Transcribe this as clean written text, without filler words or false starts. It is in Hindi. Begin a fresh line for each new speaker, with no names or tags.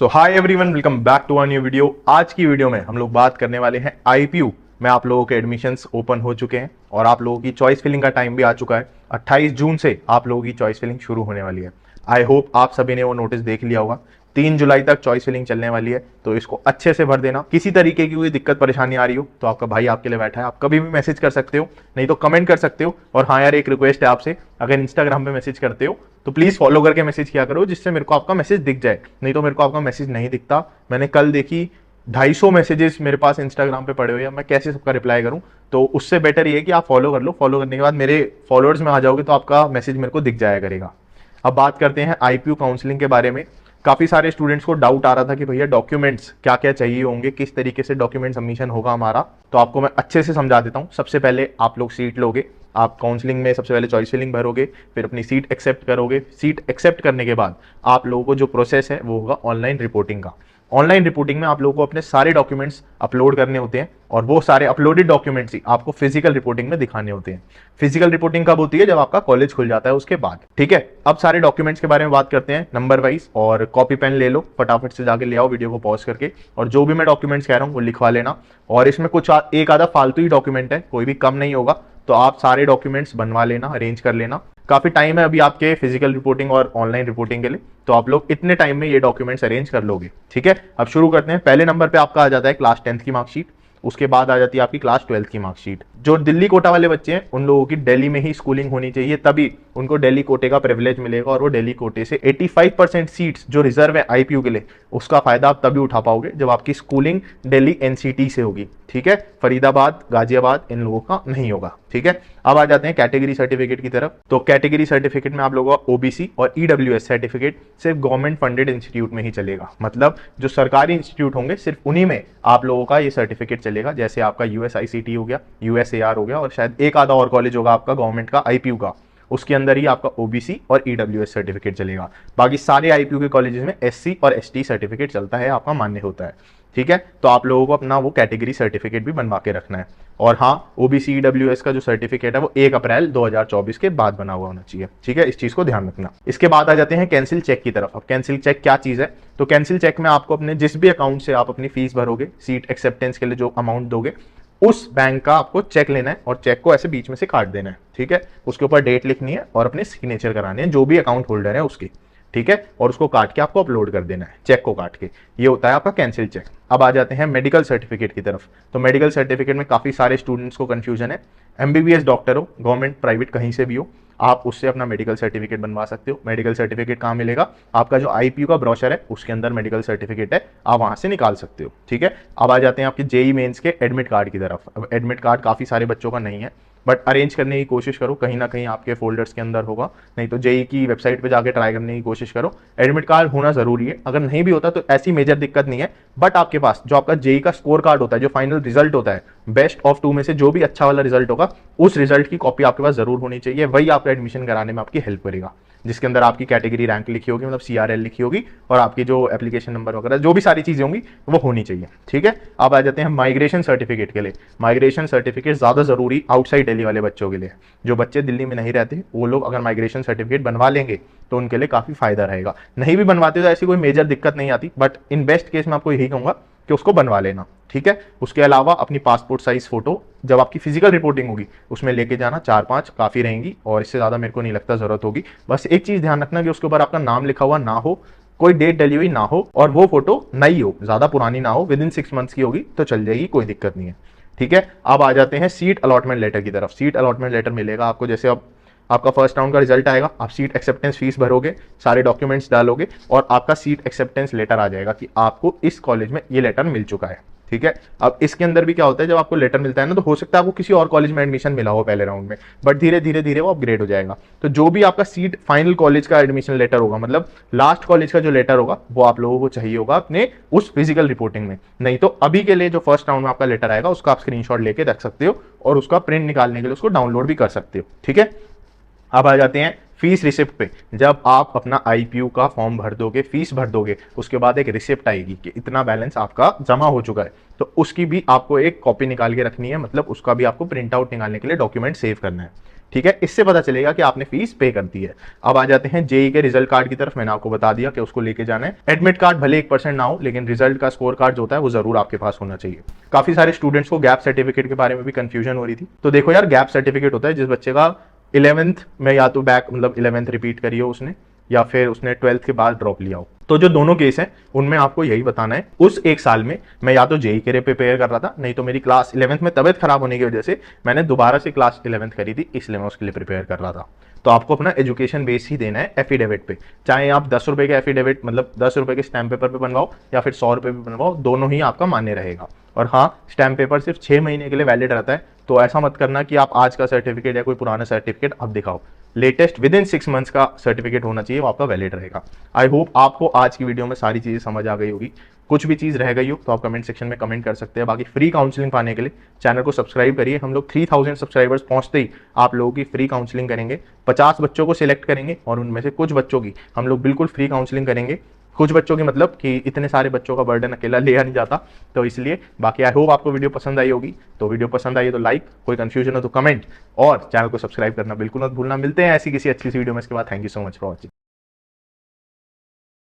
तो hi everyone, welcome back to a new video. आज की वीडियो में हम लोग बात करने वाले हैं आईपीयू में आप लोगों के एडमिशन्स ओपन हो चुके हैं और आप लोगों की चॉइस फिलिंग का टाइम भी आ चुका है। 28 जून से आप लोगों की चॉइस फिलिंग शुरू होने वाली है। आई होप आप सभी ने वो नोटिस देख लिया होगा। 3 जुलाई तक चॉइस फिलिंग चलने वाली है, तो इसको अच्छे से भर देना। किसी तरीके की कोई दिक्कत परेशानी आ रही हो तो आपका भाई आपके लिए बैठा है। आप कभी भी मैसेज कर सकते हो, नहीं तो कमेंट कर सकते हो। और हाँ यार, एक रिक्वेस्ट है आपसे, अगर इंस्टाग्राम पे मैसेज करते हो तो प्लीज फॉलो करके मैसेज किया करो, जिससे मेरे को आपका मैसेज दिख जाए। नहीं तो मेरे को आपका मैसेज नहीं दिखता। मैंने कल देखी 250 मैसेजेस मेरे पास इंस्टाग्राम पे पड़े हुए हैं, मैं कैसे सबका रिप्लाई करूं। तो उससे बेटर ये है कि आप फॉलो कर लो। फॉलो करने के बाद मेरे फॉलोअर्स में आ जाओगे तो आपका मैसेज मेरे को दिख जाया करेगा। अब बात करते हैं आईपीयू काउंसलिंग के बारे में। काफी सारे स्टूडेंट्स को डाउट आ रहा था कि भैया डॉक्यूमेंट्स क्या क्या चाहिए होंगे, किस तरीके से डॉक्यूमेंट सबमिशन होगा हमारा। तो आपको मैं अच्छे से समझा देता हूँ। सबसे पहले आप लोग सीट लोगे, आप काउंसलिंग में सबसे पहले चॉइस फिलिंग भरोगे, फिर अपनी सीट एक्सेप्ट करोगे। सीट एक्सेप्ट करने के बाद आप लोगों को जो प्रोसेस है वो होगा ऑनलाइन रिपोर्टिंग का। ऑनलाइन रिपोर्टिंग में आप लोगों को अपने सारे डॉक्यूमेंट्स अपलोड करने होते हैं और वो सारे अपलोडेड डॉक्यूमेंट्स ही आपको फिजिकल रिपोर्टिंग में दिखाने होते हैं। फिजिकल रिपोर्टिंग कब होती है? जब आपका कॉलेज खुल जाता है उसके बाद। ठीक है, अब सारे डॉक्यूमेंट्स के बारे में बात करते हैं नंबर वाइज। और कॉपी पेन ले लो, फटाफट से जाके ले आओ वीडियो को पॉज करके, और जो भी मैं डॉक्यूमेंट्स कह रहा हूँ वो लिखवा लेना। और इसमें कुछ एक आधा फालतू ही डॉक्यूमेंट है, कोई भी कम नहीं होगा, तो आप सारे डॉक्यूमेंट्स बनवा लेना, अरेंज कर लेना। काफी टाइम है अभी आपके फिजिकल रिपोर्टिंग और ऑनलाइन रिपोर्टिंग के लिए, तो आप लोग इतने टाइम में ये डॉक्यूमेंट्स अरेंज कर लोगे। ठीक है, अब शुरू करते हैं। पहले नंबर पे आपका आ जाता है क्लास 10th की मार्कशीट, उसके बाद आ जाती है आपकी क्लास 12th की मार्कशीट। जो दिल्ली कोटा वाले बच्चे हैं उन लोगों की दिल्ली में ही स्कूलिंग होनी चाहिए, तभी उनको दिल्ली कोटे का प्रिविलेज मिलेगा। और वो दिल्ली कोटे से 85% सीट्स जो रिजर्व है आईपीयू के लिए, उसका फायदा आप तभी उठा पाओगे जब आपकी स्कूलिंग दिल्ली एनसीटी से होगी। ठीक है, फरीदाबाद, गाजियाबाद इन लोगों का नहीं होगा। ठीक है, अब आ जाते हैं कैटेगरी सर्टिफिकेट की तरफ। तो कैटेगरी सर्टिफिकेट में आप लोगों का ओबीसी और ईडब्ल्यूएस सर्टिफिकेट सिर्फ गवर्नमेंट फंडेड इंस्टीट्यूट में ही चलेगा। मतलब जो सरकारी इंस्टीट्यूट होंगे सिर्फ उन्हीं में आप लोगों का ये सर्टिफिकेट चलेगा। जैसे आपका यूएसआईसीटी हो गया, यूएसएआर हो गया, और शायद एक आधा और कॉलेज होगा आपका गवर्नमेंट का आईपीयू का, उसके अंदर ही आपका ओबीसी और ईडब्ल्यूएस सर्टिफिकेट चलेगा। बाकी सारे आईपीयू के कॉलेजेस में एससी और एसटी सर्टिफिकेट चलता है, आपका मान्य होता है। ठीक है, तो आप लोगों को अपना वो कैटेगरी सर्टिफिकेट भी बनवा के रखना है। और हाँ, ओबीसी ईडब्ल्यूएस का जो सर्टिफिकेट है वो 1 अप्रैल 2024 के बाद बना हुआ होना चाहिए। ठीक है, इस चीज को ध्यान रखना। इसके बाद आ जाते हैं कैंसिल चेक की तरफ। अब कैंसिल चेक क्या चीज है? तो कैंसिल चेक में आपको अपने जिस भी अकाउंट से आप अपनी फीस भरोगे, सीट एक्सेप्टेंस के लिए जो अमाउंट दोगे, उस बैंक का आपको चेक लेना है और चेक को ऐसे बीच में से काट देना है। ठीक है, उसके ऊपर डेट लिखनी है और अपने सिग्नेचर कराने हैं जो भी अकाउंट होल्डर है उसकी। ठीक है, और उसको काट के आपको अपलोड कर देना है, चेक को काट के। ये होता है आपका कैंसिल चेक। अब आ जाते हैं मेडिकल सर्टिफिकेट की तरफ। तो मेडिकल सर्टिफिकेट में काफी सारे स्टूडेंट्स को कंफ्यूजन है। एमबीबीएस डॉक्टर हो, गवर्नमेंट प्राइवेट कहीं से भी हो, आप उससे अपना मेडिकल सर्टिफिकेट बनवा सकते हो। मेडिकल सर्टिफिकेट कहाँ मिलेगा? आपका जो आईपीयू का ब्रोशर है उसके अंदर मेडिकल सर्टिफिकेट है, आप वहां से निकाल सकते हो। ठीक है, अब आ जाते हैं आपके जेई मेंस के एडमिट कार्ड की तरफ। अब एडमिट कार्ड काफी सारे बच्चों का नहीं है, बट अरेंज करने की कोशिश करो, कहीं ना कहीं आपके फोल्डर्स के अंदर होगा। नहीं तो जेई की वेबसाइट पे जाके ट्राई करने की कोशिश करो। एडमिट कार्ड होना जरूरी है। अगर नहीं भी होता तो ऐसी मेजर दिक्कत नहीं है, बट आपके पास जो आपका जेई का स्कोर कार्ड होता है, जो फाइनल रिजल्ट होता है, बेस्ट ऑफ 2 में से जो भी अच्छा वाला रिजल्ट होगा, उस रिजल्ट की कॉपी आपके पास जरूर होनी चाहिए। वही आपका एडमिशन कराने में आपकी हेल्प करेगा, जिसके अंदर आपकी कैटेगरी रैंक लिखी होगी, मतलब सीआरएल लिखी होगी, और आपकी जो एप्लीकेशन नंबर वगैरह जो भी सारी चीजें होंगी वो होनी चाहिए। ठीक है, अब आ जाते हैं माइग्रेशन सर्टिफिकेट के लिए। माइग्रेशन सर्टिफिकेट ज्यादा जरूरी आउटसाइड दिल्ली वाले बच्चों के लिए। जो बच्चे दिल्ली में नहीं रहते वो लोग अगर माइग्रेशन सर्टिफिकेट बनवा लेंगे तो उनके लिए काफी फायदा रहेगा। नहीं भी बनवाते तो ऐसी कोई मेजर दिक्कत नहीं आती, बट इन बेस्ट केस में आपको यही कहूंगा कि उसको बनवा लेना। ठीक है, उसके अलावा अपनी पासपोर्ट साइज फोटो जब आपकी फिजिकल रिपोर्टिंग होगी उसमें लेके जाना, 4-5 काफी रहेंगी, और इससे ज्यादा मेरे को नहीं लगता जरूरत होगी। बस एक चीज ध्यान रखना कि उसके ऊपर आपका नाम लिखा हुआ ना हो, कोई डेट डली हुई ना हो, और वो फोटो नई हो, ज्यादा पुरानी ना हो, विद इन 6 मंथ्स की होगी तो चल जाएगी, कोई दिक्कत नहीं है। ठीक है, अब आ जाते हैं सीट अलॉटमेंट लेटर की तरफ। सीट अलॉटमेंट लेटर मिलेगा आपको जैसे अब आपका फर्स्ट राउंड का रिजल्ट आएगा, आप सीट एक्सेप्टेंस फीस भरोगे, सारे डॉक्यूमेंट्स डालोगे, और आपका सीट एक्सेप्टेंस लेटर आ जाएगा कि आपको इस कॉलेज में ये लेटर मिल चुका है। ठीक है, अब इसके अंदर भी क्या होता है, जब आपको लेटर मिलता है ना, तो हो सकता है आपको किसी और कॉलेज में एडमिशन मिला हो पहले राउंड में, बट धीरे धीरे धीरे वो अपग्रेड हो जाएगा। तो जो भी आपका सीट फाइनल कॉलेज का एडमिशन लेटर होगा, मतलब लास्ट कॉलेज का जो लेटर होगा, वो आप लोगों को चाहिए होगा अपने उस फिजिकल रिपोर्टिंग में। नहीं तो अभी के लिए जो फर्स्ट राउंड में आपका लेटर आएगा उसका आप स्क्रीनशॉट लेके रख सकते हो, और उसका प्रिंट निकालने के लिए उसको डाउनलोड भी कर सकते हो। ठीक है, अब आ जाते हैं फीस रिसिप्ट पे। जब आप अपना आईपीयू का फॉर्म भर दोगे, फीस भर दोगे, उसके बाद एक रिसिप्ट आएगी कि इतना बैलेंस आपका जमा हो चुका है, तो उसकी भी आपको एक कॉपी निकाल के रखनी है। मतलब उसका भी आपको प्रिंट आउट निकालने के लिए डॉक्यूमेंट सेव करना है। ठीक है, इससे पता चलेगा कि आपने फीस पे कर दी है। अब आ जाते हैं जेई के रिजल्ट कार्ड की तरफ। मैंने आपको बता दिया कि उसको लेके जाना है। एडमिट कार्ड भले 1% ना हो, लेकिन रिजल्ट का स्कोर कार्ड जो होता है वो जरूर आपके पास होना चाहिए। काफी सारे स्टूडेंट्स को गैप सर्टिफिकेट के बारे में भी कंफ्यूजन हो रही थी। तो देखो यार, गैप सर्टिफिकेट होता है जिस बच्चे का 11th में या तो बैक मतलब 11th रिपीट करी हो उसने, या फिर उसने 12th के बाद ड्रॉप लिया हो। तो जो दोनों केस हैं उनमें आपको यही बताना है, उस एक साल में मैं या तो जेई के लिए प्रिपेयर कर रहा था, नहीं तो मेरी क्लास 11th में तबियत खराब होने की वजह से मैंने दोबारा से क्लास 11th करी थी, इसलिए मैं उसके लिए प्रिपेयर कर रहा था। तो आपको अपना एजुकेशन बेस ही देना है एफिडेविट पे। चाहे आप 10 रुपए के एफिडेविट मतलब 10 रुपए के स्टैम्प पेपर पे बनवाओ या फिर 100 रुपए पे बनवाओ, दोनों ही आपका मान्य रहेगा। और हाँ, स्टैम्प पेपर सिर्फ 6 महीने के लिए वैलिड रहता है, तो ऐसा मत करना कि आप आज का सर्टिफिकेट या कोई पुराना सर्टिफिकेट अब दिखाओ। लेटेस्ट विद इन 6 मंथ्स का सर्टिफिकेट होना चाहिए, वो आपका वैलिड रहेगा। आई होप आपको आज की वीडियो में सारी चीजें समझ आ गई होगी। कुछ भी चीज रह गई हो तो आप कमेंट सेक्शन में कमेंट कर सकते हैं। बाकी फ्री काउंसलिंग पाने के लिए चैनल को सब्सक्राइब करिए। हम लोग 3000 सब्सक्राइबर्स पहुंचते ही आप लोगों की फ्री काउंसलिंग करेंगे। 50 बच्चों को सिलेक्ट करेंगे और उनमें से कुछ बच्चों की हम लोग बिल्कुल फ्री काउंसलिंग करेंगे। कुछ बच्चों की मतलब कि इतने सारे बच्चों का बर्डन अकेला लिया नहीं जाता, तो इसलिए। बाकी आई होप आपको वीडियो पसंद आई होगी। तो वीडियो पसंद आई है तो लाइक, कोई कंफ्यूजन हो तो कमेंट, और चैनल को सब्सक्राइब करना बिल्कुल मत भूलना। मिलते हैं ऐसी किसी अच्छी सी वीडियो में, इसके बाद thank you so much for watching.